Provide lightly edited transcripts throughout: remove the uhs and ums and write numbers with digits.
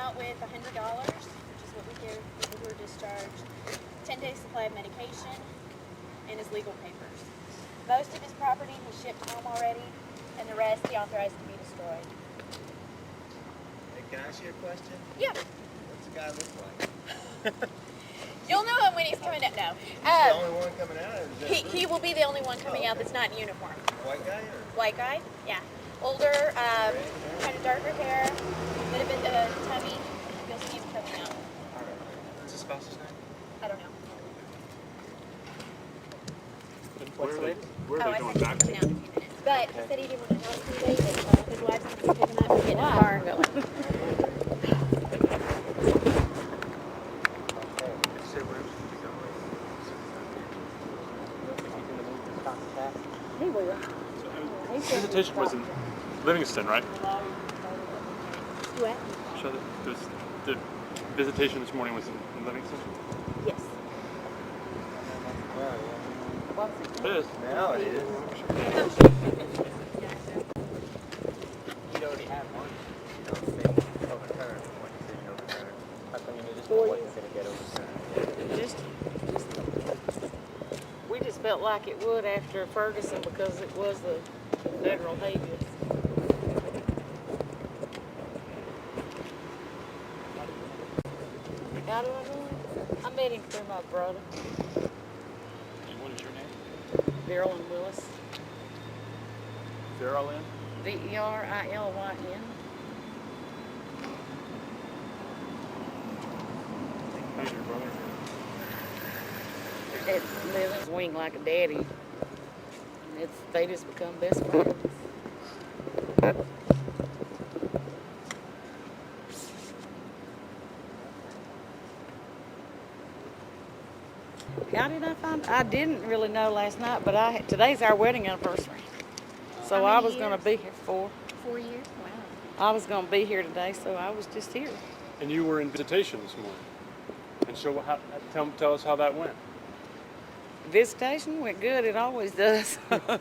out with $100, which is what we give people who are discharged, 10-day supply of medication, and his legal papers. Most of his property was shipped home already, and the rest he authorized to be destroyed. Hey, can I ask you a question? Yeah. What's the guy look like? You'll know him when he's coming out. No. He's the only one coming out? Or is that He will be the only one coming out that's not in uniform. White guy? Or? White guy? Yeah. Older, kind of darker hair, a bit of a tummy. You'll see him coming out. What's his spouse's name? I don't know. Where are they going back to? Coming out in a few minutes. But he said he didn't want to house today, but his wife's going to pick him up and get in the car and going. He will. Visitation was in Livingston, right? What? So the visitation this morning was in Livingston? Yes. It is. Now it is. You'd already have one. You don't think overturned when you said overturned. How come you knew this one wasn't going to get overturned? We just felt like it would after Ferguson because it was a federal habeas. How do I know him? I met him through my brother, And what is your name? Marilyn Willis. Verilyn? Verilyn. How's your brother? It lives wing like a daddy. And they just become best friends. How did I find? I didn't really know last night, but today's our wedding anniversary. So How I many was going to years? be here for. 4 years? Wow. I was going to be here today, so I was just here. And you were in visitation this morning. And so tell us how that went. Visitation went good. It always does. I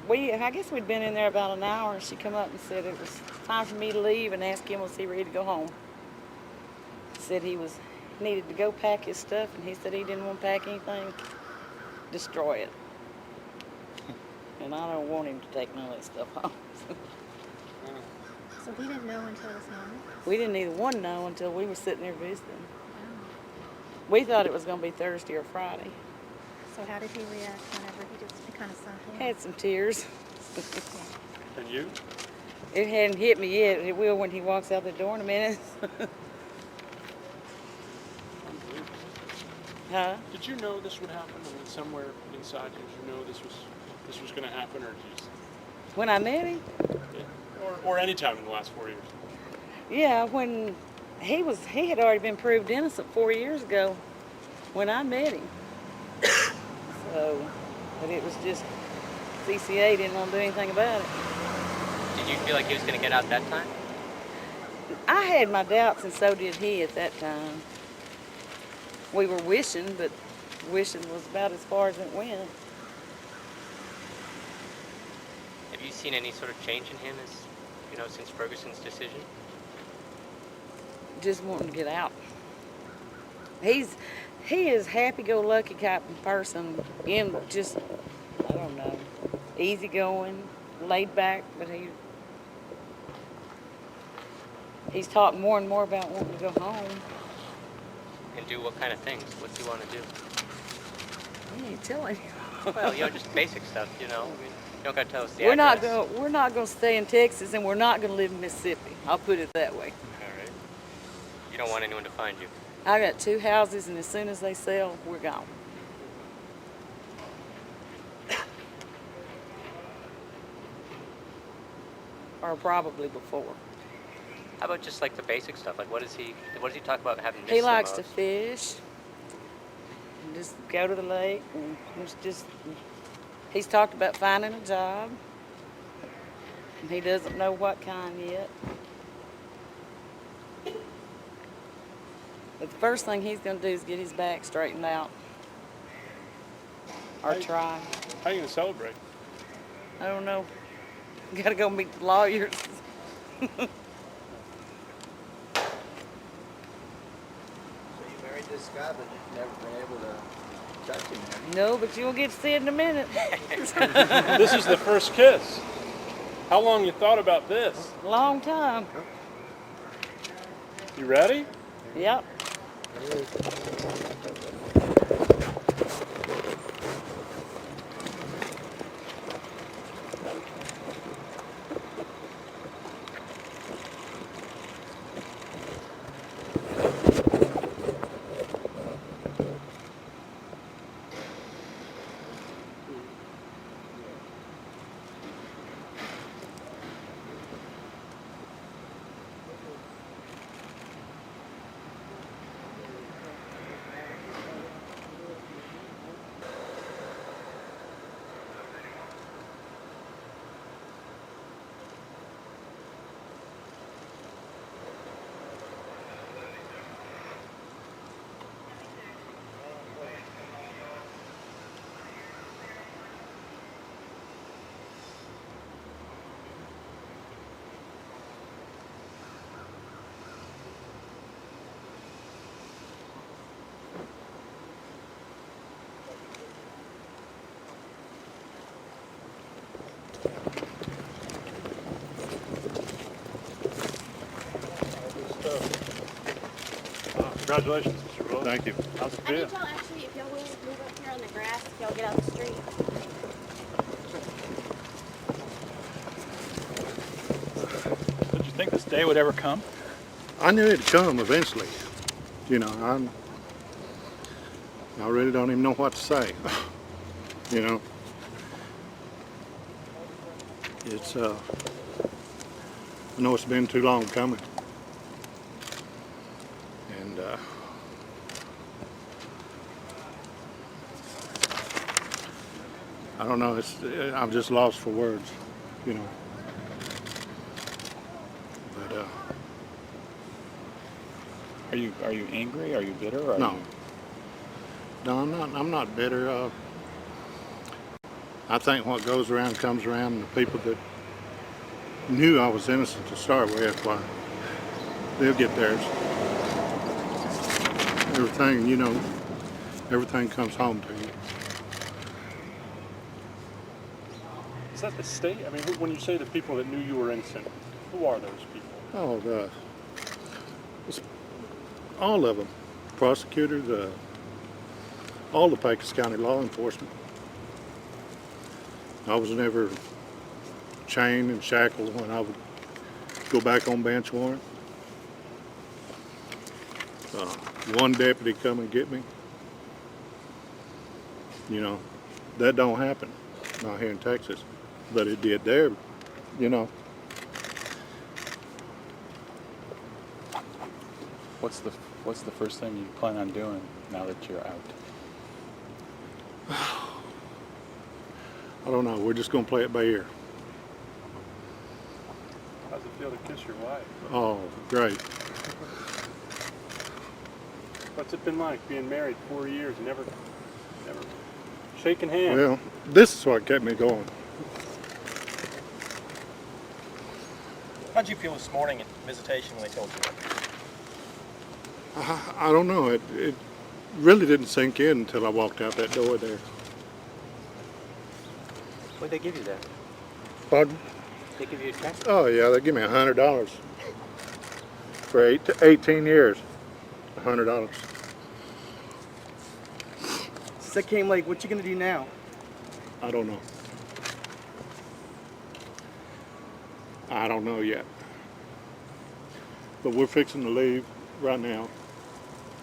guess we'd been in there about an hour, and she come up and said it was time for me to leave and asked him was he ready to go home. Said he needed to go pack his stuff, and he said he didn't want to pack anything, destroy it. And I don't want him to take none of that stuff home. So he didn't know until this morning? We didn't either one know until we were sitting there visiting. We thought it was going to be Thursday or Friday. So how did he react whenever it kind of sunk in? Had some tears. And you? It hadn't hit me yet. It will when he walks out the door in a minute. Huh? Did you know this would happen? I mean, somewhere inside you, did you know this was going to happen, or did you just, When I met him? or any time in the last 4 years? Yeah, when he had already been proved innocent 4 years ago when I met him. So, but it was just CCA didn't want to do anything about it. Did you feel like he was going to get out that time? I had my doubts, and so did he at that time. We were wishing, but wishing was about as far as it went. Have you seen any sort of change in him since Ferguson's decision? Just wanting to get out. He is happy-go-lucky type of person, and just, I don't know, easygoing, laid back, but he's talking more and more about wanting to go home. And do what kind of things? What's he want to do? I ain't telling you. Well, just basic stuff, You don't got to tell us the We're address. not going to stay in Texas, and we're not going to live in Mississippi. I'll put it that way. All right. You don't want anyone to find you. I got 2 houses, and as soon as they sell, we're gone. Or probably before. How about just like the basic stuff? Like what does he talk about having missed He the likes to most? fish. Just go to the lake, and he's talked about finding a job. And he doesn't know what kind yet. But the first thing he's going to do is get his back straightened out. Or try. How are you going to celebrate? I don't know. Got to go meet the lawyers. this guy, but you've never been able to touch him there. No, but you'll get to see it in a minute. This is the first kiss. How long you thought about this? Long time. You ready? Yep. Congratulations, Mr. Rose. Thank you. How's it I need feel? y'all actually, if y'all will, move up here on the grass, if y'all get out the street. Did you think this day would ever come? I knew it'd come eventually. You know, I really don't even know what to say. You know, it's I know it's been too long coming, and I don't know. I'm just lost for words. You know, but Are you angry? Are you bitter? Or are no. you... No, I'm not bitter. I think what goes around comes around. And the people that knew I was innocent to start with, well, they'll get theirs. Everything, you know, everything comes home to you. Is that the state? I mean, when you say the people that knew you were innocent, who are those people? Oh, it's all of them. Prosecutors, all the Pecos County law enforcement. I was never chained and shackled when I would go back on bench warrant. One deputy come and get me. You know, that don't happen not here in Texas, but it did there, you know. What's the first thing you plan on doing now that you're out? I don't know. We're just gonna play it by ear. How's it feel to kiss your wife? Oh, great. What's it been like being married 4 years and never shaking hands? Well, this is what kept me going. How'd you feel this morning at visitation when they told you that? I don't know. It really didn't sink in until I walked out that door there. What'd they give you that? Pardon? They give you a check? Oh yeah, they give me $100 for 18 years. $100. Since that came late, what you gonna do now? I don't know. I don't know yet. But we're fixing to leave right now,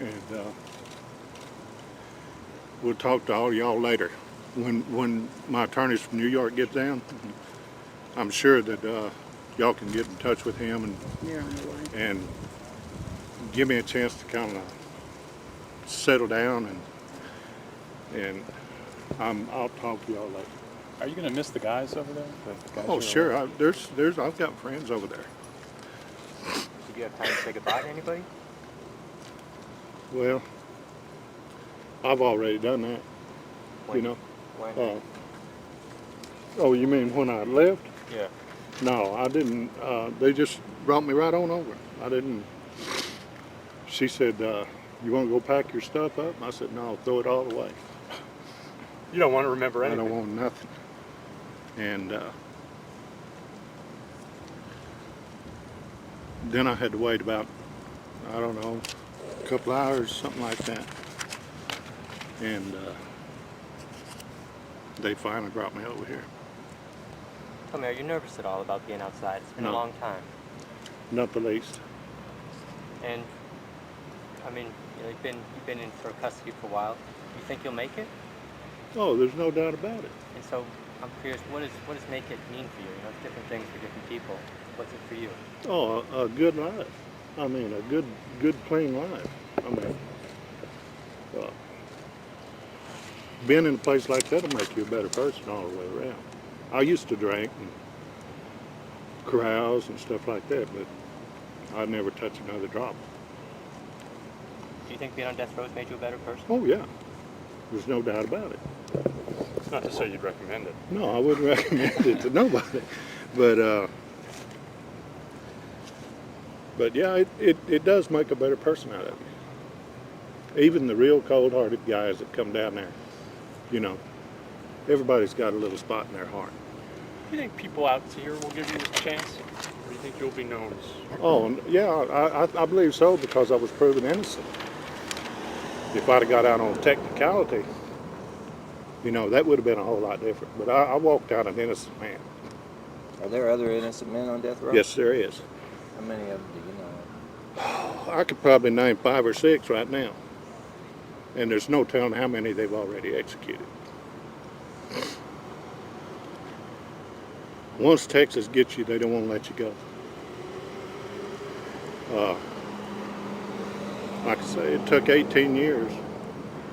and we'll talk to all y'all later. When my attorneys from New York get down, I'm sure that y'all can get in touch with him and give me a chance to kind of settle down, and I'll talk to y'all later. Are you going to miss the guys over there? The guys Oh you're sure, with? I've got friends over there. Did you have time to say goodbye to anybody? Well, I've already done that. When? You know. When? Oh, you mean when I left? Yeah. No, I didn't. They just brought me right on over. I didn't. She said, you want to go pack your stuff up? I said, no, throw it all away. You don't want to remember I anything. don't want nothing. And then I had to wait about, I don't know, a couple hours, something like that. And they finally brought me over here. Tell me, are you nervous at all about being outside? It's been No. a long time. Not the least. And, I mean, you know, you've been in for custody for a while. You think you'll make it? Oh, there's no doubt about it. And so, I'm curious, what does make it mean for you? You know, it's different things for different people. What's it for you? Oh, a good life. I mean, a good, clean life. I mean, being in a place like that will make you a better person all the way around. I used to drink and carouse and stuff like that, but I'd never touch another drop. Do you think being on death row has made you a better person? Oh, yeah. There's no doubt about it. It's not to say you'd recommend it. No, I wouldn't recommend it to nobody. But yeah, it does make a better person out of you. Even the real cold-hearted guys that come down there, you know, everybody's got a little spot in their heart. Do you think people out here will give you a chance? Or do you think you'll be known as... Oh, yeah, I believe so, because I was proven innocent. If I'd have got out on technicality, you know, that would have been a whole lot different. But I walked out an innocent man. Are there other innocent men on death row? Yes, there is. How many of them do you know? I could probably name 5 or 6 right now. And there's no telling how many they've already executed. Once Texas gets you, they don't want to let you go. Like I say, it took 18 years.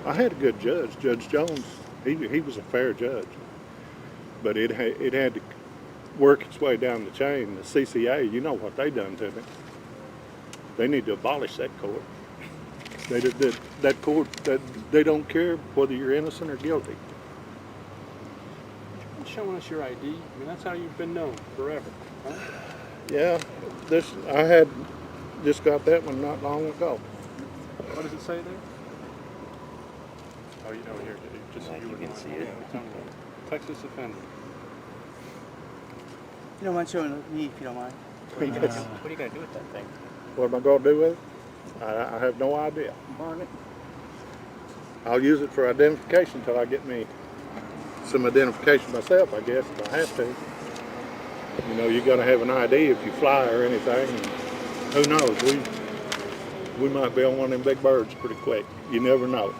I had a good judge, Judge Jones. He was a fair judge. But it had to work its way down the chain. The CCA, you know what they done to me. They need to abolish that court. That court, they don't care whether you're innocent or guilty. You're showing us your ID. I mean, that's how you've been known forever, huh? Yeah, I had just got that one not long ago. What does it say there? Oh, you know, here, just so you You would can see it. Texas offender. You don't mind showing me if you don't mind? What are you gonna do with that thing? What am I going to do with it? I have no idea. Burn it. I'll use it for identification until I get me some identification myself, I guess, if I have to. You know, you're going to have an ID if you fly or anything. And who knows? We might be on one of them big birds pretty quick. You never know.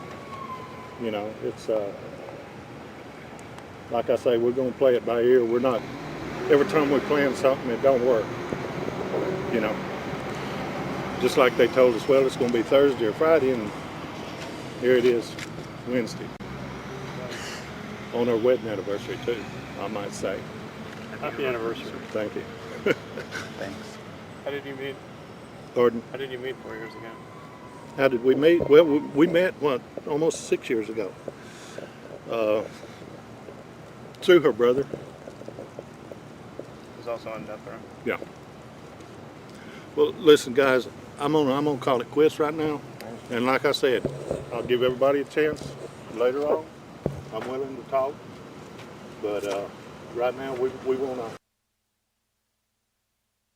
You know, it's like I say, we're going to play it by ear. We're not. Every time we plan something, it don't work. You know, just like they told us, well, it's going to be Thursday or Friday, and here it is, Wednesday. On our wedding anniversary too, I might say. Happy anniversary. Thank you. Thanks. How did you meet? Pardon? How did you meet 4 years ago? How did we meet? Well, we met, almost 6 years ago. Through her brother. He's also on death row. Yeah. Well, listen, guys, I'm gonna call it quits right now. And like I said, I'll give everybody a chance later on. I'm willing to talk, but right now we want to